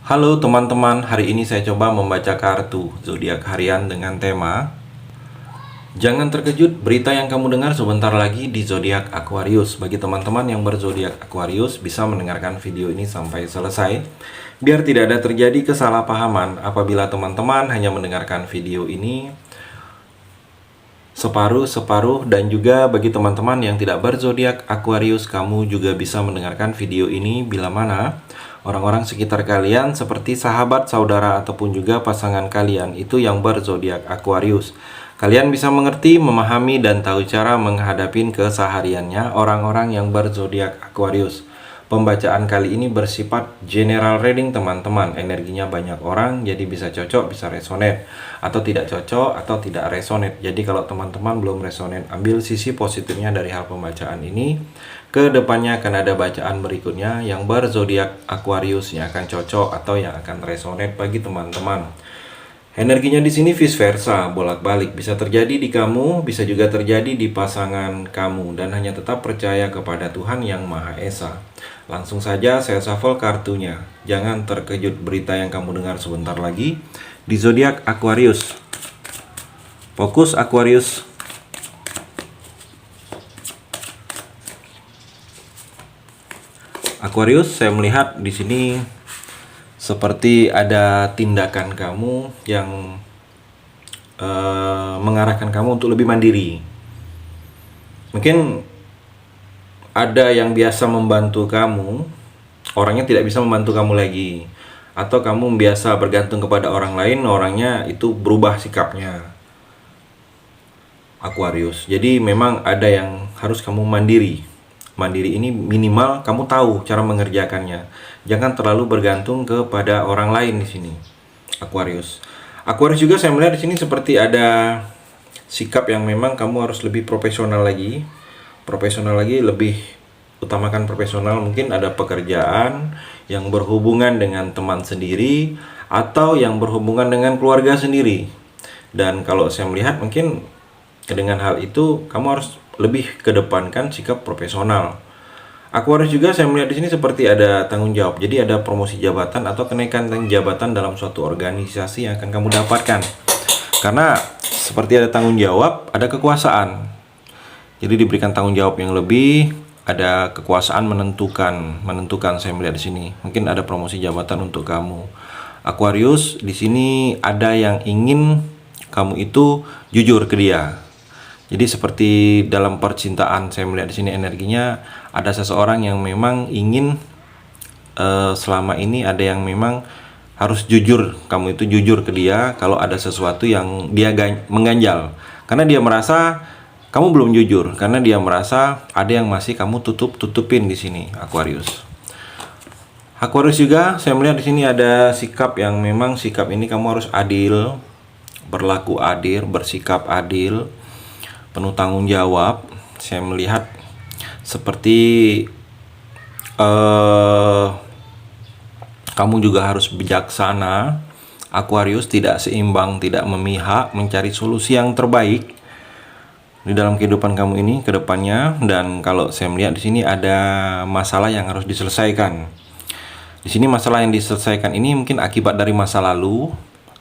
Halo teman-teman, hari ini saya coba membaca kartu zodiak harian dengan tema Jangan terkejut, berita yang kamu dengar sebentar lagi di zodiak Aquarius. Bagi teman-teman yang berzodiak Aquarius bisa mendengarkan video ini sampai selesai biar tidak ada terjadi kesalahpahaman apabila teman-teman hanya mendengarkan video ini separuh-separuh, dan juga bagi teman-teman yang tidak berzodiak Aquarius, kamu juga bisa mendengarkan video ini bila mana orang-orang sekitar kalian seperti sahabat, saudara, ataupun juga pasangan kalian itu yang berzodiak Aquarius. Kalian bisa mengerti, memahami, dan tahu cara menghadapi kesehariannya orang-orang yang berzodiak Aquarius. Pembacaan kali ini bersifat general reading teman-teman. Energinya banyak orang, jadi bisa cocok, bisa resonate, atau tidak cocok, atau tidak resonate. Jadi kalau teman-teman belum resonate, ambil sisi positifnya dari hal pembacaan ini. Kedepannya akan ada bacaan berikutnya yang berzodiak Aquarius yang akan cocok atau yang akan resonate bagi teman-teman. Energinya di sini vice versa, bolak-balik, bisa terjadi di kamu, bisa juga terjadi di pasangan kamu, dan hanya tetap percaya kepada Tuhan Yang Maha Esa. Langsung saja saya shuffle kartunya. Jangan terkejut, berita yang kamu dengar sebentar lagi di zodiak Aquarius. Fokus Aquarius. Aquarius, saya melihat di sini seperti ada tindakan kamu yang mengarahkan kamu untuk lebih mandiri. Mungkin ada yang biasa membantu kamu, orangnya tidak bisa membantu kamu lagi. Atau kamu biasa bergantung kepada orang lain, orangnya itu berubah sikapnya. Aquarius, jadi memang ada yang harus kamu mandiri. Mandiri ini minimal kamu tahu cara mengerjakannya. Jangan terlalu bergantung kepada orang lain di sini, Aquarius. Aquarius juga saya melihat di sini seperti ada sikap yang memang kamu harus lebih profesional lagi. Lebih utamakan profesional. Mungkin ada pekerjaan yang berhubungan dengan teman sendiri atau yang berhubungan dengan keluarga sendiri. Dan kalau saya melihat mungkin dengan hal itu kamu harus lebih kedepankan sikap profesional. Aquarius juga saya melihat di sini seperti ada tanggung jawab. Jadi ada promosi jabatan atau kenaikan jabatan dalam suatu organisasi yang akan kamu dapatkan. Karena seperti ada tanggung jawab, ada kekuasaan. Jadi diberikan tanggung jawab yang lebih, ada kekuasaan menentukan saya melihat di sini. Mungkin ada promosi jabatan untuk kamu. Aquarius, di sini ada yang ingin kamu itu jujur ke dia. Jadi seperti dalam percintaan saya melihat di sini energinya ada seseorang yang memang ingin selama ini ada yang memang harus jujur, kamu itu jujur ke dia kalau ada sesuatu yang dia mengganjal. Karena dia merasa kamu belum jujur, karena dia merasa ada yang masih kamu tutupin di sini, Aquarius. Aquarius juga saya melihat di sini ada sikap yang memang sikap ini kamu harus adil, berlaku adil, bersikap adil, penuh tanggung jawab. Saya melihat seperti kamu juga harus bijaksana, Aquarius, tidak seimbang, tidak memihak, mencari solusi yang terbaik di dalam kehidupan kamu ini ke depannya. Dan kalau saya melihat di sini ada masalah yang harus diselesaikan. Di sini masalah yang diselesaikan ini mungkin akibat dari masa lalu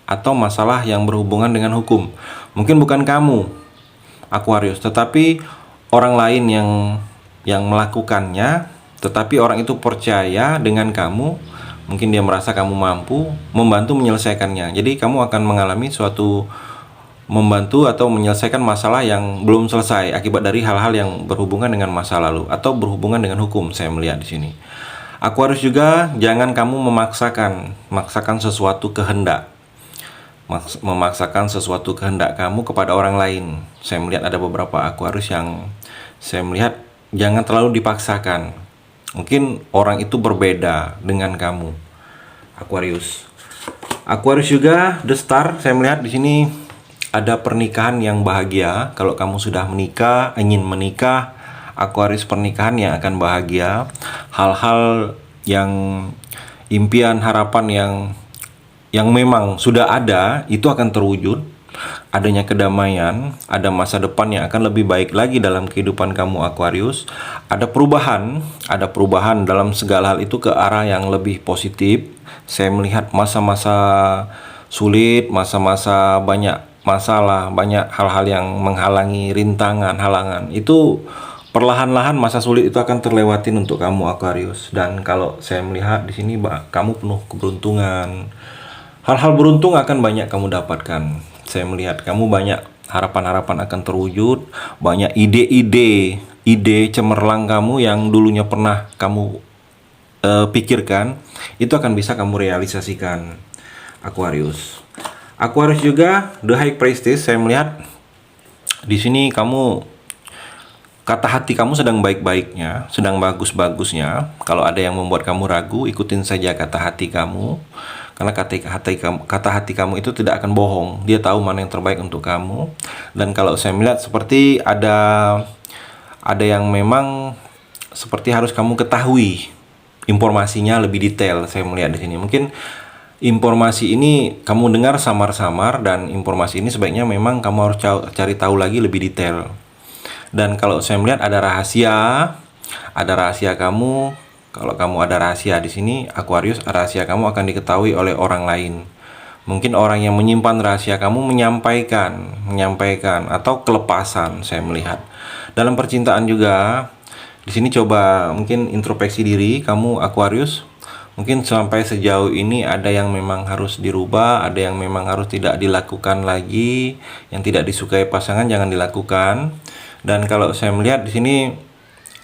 atau masalah yang berhubungan dengan hukum. Mungkin bukan kamu, Aquarius, tetapi orang lain yang melakukannya, tetapi orang itu percaya dengan kamu. Mungkin dia merasa kamu mampu membantu menyelesaikannya. Jadi kamu akan mengalami suatu membantu atau menyelesaikan masalah yang belum selesai akibat dari hal-hal yang berhubungan dengan masa lalu atau berhubungan dengan hukum. Saya melihat di sini. Aquarius juga jangan kamu memaksakan sesuatu kehendak. Memaksakan sesuatu kehendak kamu kepada orang lain. Saya melihat ada beberapa Aquarius yang saya melihat jangan terlalu dipaksakan. Mungkin orang itu berbeda dengan kamu, Aquarius. Aquarius juga The Star, saya melihat di sini ada pernikahan yang bahagia. Kalau kamu sudah menikah, ingin menikah, Aquarius, pernikahan yang akan bahagia. Hal-hal yang impian, harapan yang memang sudah ada itu akan terwujud. adanya kedamaian, ada masa depan yang akan lebih baik lagi dalam kehidupan kamu Aquarius. Ada perubahan dalam segala hal itu ke arah yang lebih positif. Saya melihat masa-masa sulit, masa-masa banyak masalah, banyak hal-hal yang menghalangi, rintangan, halangan. Itu perlahan-lahan masa sulit itu akan terlewatin untuk kamu Aquarius. Dan kalau saya melihat di sini kamu penuh keberuntungan. Hal-hal beruntung akan banyak kamu dapatkan. Saya melihat kamu banyak harapan-harapan akan terwujud, banyak ide cemerlang kamu yang dulunya pernah kamu pikirkan, itu akan bisa kamu realisasikan Aquarius. Aquarius juga The High Priestess, saya melihat di sini kamu kata hati kamu sedang baik-baiknya, sedang bagus-bagusnya. Kalau ada yang membuat kamu ragu, ikutin saja kata hati kamu. Karena kata hati kamu itu tidak akan bohong. Dia tahu mana yang terbaik untuk kamu. Dan kalau saya melihat seperti ada yang memang seperti harus kamu ketahui informasinya lebih detail. Saya melihat di sini. Mungkin informasi ini kamu dengar samar-samar, dan informasi ini sebaiknya memang kamu harus cari tahu lagi lebih detail. Dan kalau saya melihat ada rahasia kamu. Kalau kamu ada rahasia di sini, Aquarius, rahasia kamu akan diketahui oleh orang lain. Mungkin orang yang menyimpan rahasia kamu menyampaikan atau kelepasan, saya melihat. Dalam percintaan juga, di sini coba mungkin introspeksi diri kamu Aquarius. Mungkin sampai sejauh ini ada yang memang harus dirubah, ada yang memang harus tidak dilakukan lagi, yang tidak disukai pasangan jangan dilakukan. Dan kalau saya melihat di sini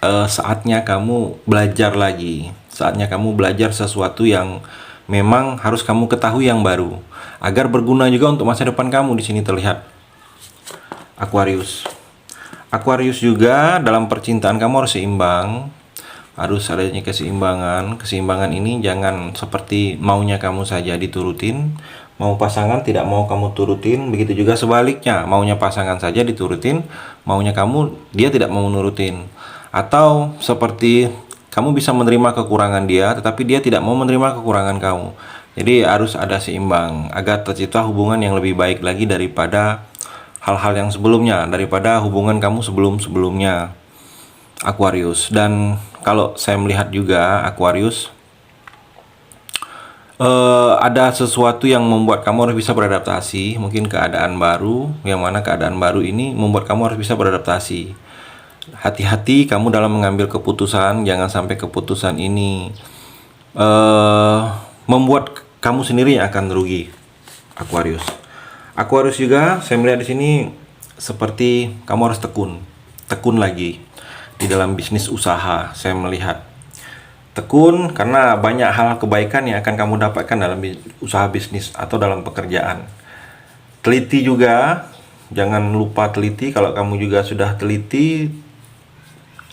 saatnya kamu belajar lagi. Saatnya kamu belajar sesuatu yang memang harus kamu ketahui yang baru, agar berguna juga untuk masa depan kamu. Di sini terlihat Aquarius. Aquarius juga dalam percintaan kamu harus seimbang. Harus adanya keseimbangan. Keseimbangan ini jangan seperti maunya kamu saja diturutin. Mau pasangan tidak mau kamu turutin. Begitu juga sebaliknya, maunya pasangan saja diturutin, maunya kamu dia tidak mau nurutin. Atau seperti kamu bisa menerima kekurangan dia, tetapi dia tidak mau menerima kekurangan kamu. Jadi harus ada seimbang agar tercipta hubungan yang lebih baik lagi daripada hal-hal yang sebelumnya, daripada hubungan kamu sebelum-sebelumnya Aquarius. Dan kalau saya melihat juga Aquarius, ada sesuatu yang membuat kamu harus bisa beradaptasi. Mungkin keadaan baru, yang mana keadaan baru ini membuat kamu harus bisa beradaptasi. Hati-hati kamu dalam mengambil keputusan. Jangan sampai keputusan ini membuat kamu sendiri yang akan rugi Aquarius. Aquarius juga saya melihat di sini seperti kamu harus tekun lagi di dalam bisnis usaha. Saya melihat tekun karena banyak hal kebaikan yang akan kamu dapatkan dalam usaha bisnis atau dalam pekerjaan. Teliti juga, jangan lupa teliti. Kalau kamu juga sudah teliti,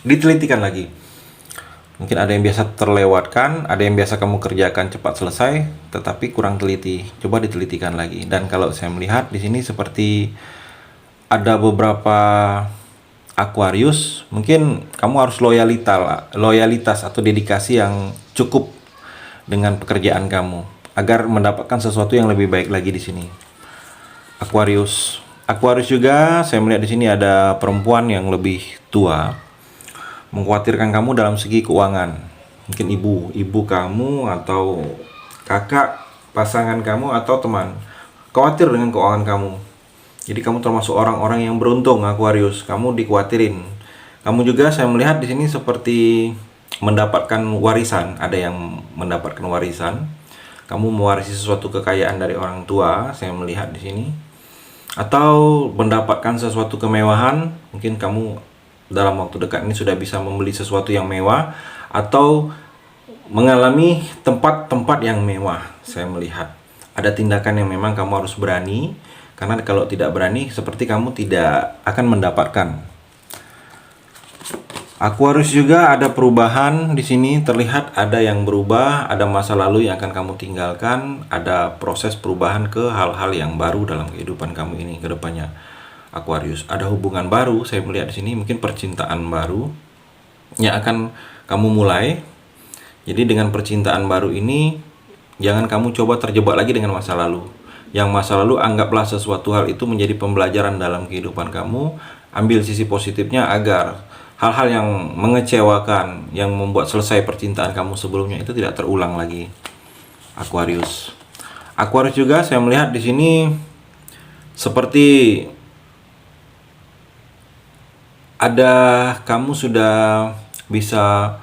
ditelitikan lagi. Mungkin ada yang biasa terlewatkan, ada yang biasa kamu kerjakan cepat selesai, tetapi kurang teliti. Coba ditelitikan lagi. Dan kalau saya melihat di sini seperti ada beberapa Aquarius, mungkin kamu harus loyalitas atau dedikasi yang cukup dengan pekerjaan kamu agar mendapatkan sesuatu yang lebih baik lagi di sini. Aquarius juga saya melihat di sini ada perempuan yang lebih tua, mengkhawatirkan kamu dalam segi keuangan. Mungkin ibu kamu atau kakak pasangan kamu atau teman khawatir dengan keuangan kamu. Jadi kamu termasuk orang-orang yang beruntung Aquarius. Kamu dikhawatirin. Kamu juga saya melihat di sini seperti mendapatkan warisan. Ada yang mendapatkan warisan. Kamu mewarisi sesuatu kekayaan dari orang tua. Saya melihat di sini. Atau mendapatkan sesuatu kemewahan. Mungkin kamu dalam waktu dekat ini sudah bisa membeli sesuatu yang mewah atau mengalami tempat-tempat yang mewah. Saya melihat ada tindakan yang memang kamu harus berani, karena kalau tidak berani seperti kamu tidak akan mendapatkan. Aquarius juga ada perubahan di sini, terlihat ada yang berubah, ada masa lalu yang akan kamu tinggalkan, ada proses perubahan ke hal-hal yang baru dalam kehidupan kamu ini ke depannya. Aquarius, ada hubungan baru, saya melihat di sini mungkin percintaan baru yang akan kamu mulai. Jadi dengan percintaan baru ini jangan kamu coba terjebak lagi dengan masa lalu. Yang masa lalu anggaplah sesuatu hal itu menjadi pembelajaran dalam kehidupan kamu. Ambil sisi positifnya agar hal-hal yang mengecewakan, yang membuat selesai percintaan kamu sebelumnya itu tidak terulang lagi. Aquarius. Aquarius juga saya melihat di sini seperti ada kamu sudah bisa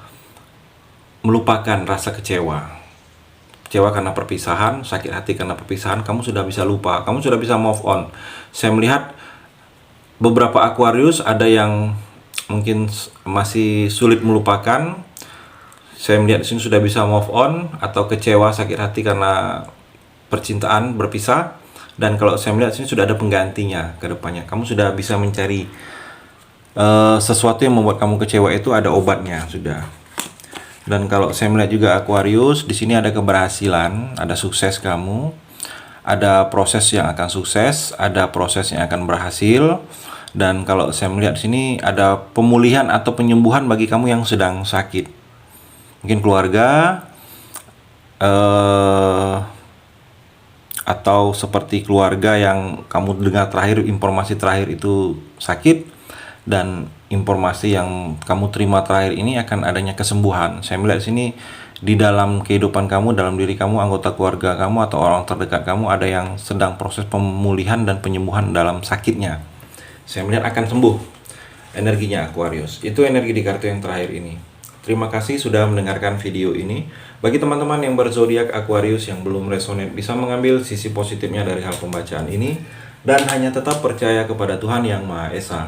melupakan rasa kecewa. Kecewa karena perpisahan, sakit hati karena perpisahan, kamu sudah bisa lupa, kamu sudah bisa move on. Saya melihat beberapa Aquarius ada yang mungkin masih sulit melupakan. Saya melihat di sini sudah bisa move on atau kecewa, sakit hati karena percintaan berpisah. Dan kalau saya melihat di sini sudah ada penggantinya ke depannya. Kamu sudah bisa mencari sesuatu yang membuat kamu kecewa itu ada obatnya sudah. Dan kalau saya melihat juga Aquarius, di sini ada keberhasilan, ada sukses kamu, ada proses yang akan sukses, ada proses yang akan berhasil. Dan kalau saya melihat di sini ada pemulihan atau penyembuhan bagi kamu yang sedang sakit. Mungkin keluarga, atau seperti keluarga yang kamu dengar terakhir, informasi terakhir itu sakit. Dan informasi yang kamu terima terakhir ini akan adanya kesembuhan. Saya melihat sini di dalam kehidupan kamu, dalam diri kamu, anggota keluarga kamu atau orang terdekat kamu ada yang sedang proses pemulihan dan penyembuhan dalam sakitnya. Saya melihat akan sembuh energinya Aquarius. Itu energi di kartu yang terakhir ini. Terima kasih sudah mendengarkan video ini. Bagi teman-teman yang berzodiak Aquarius yang belum resonate, bisa mengambil sisi positifnya dari hal pembacaan ini dan hanya tetap percaya kepada Tuhan Yang Maha Esa.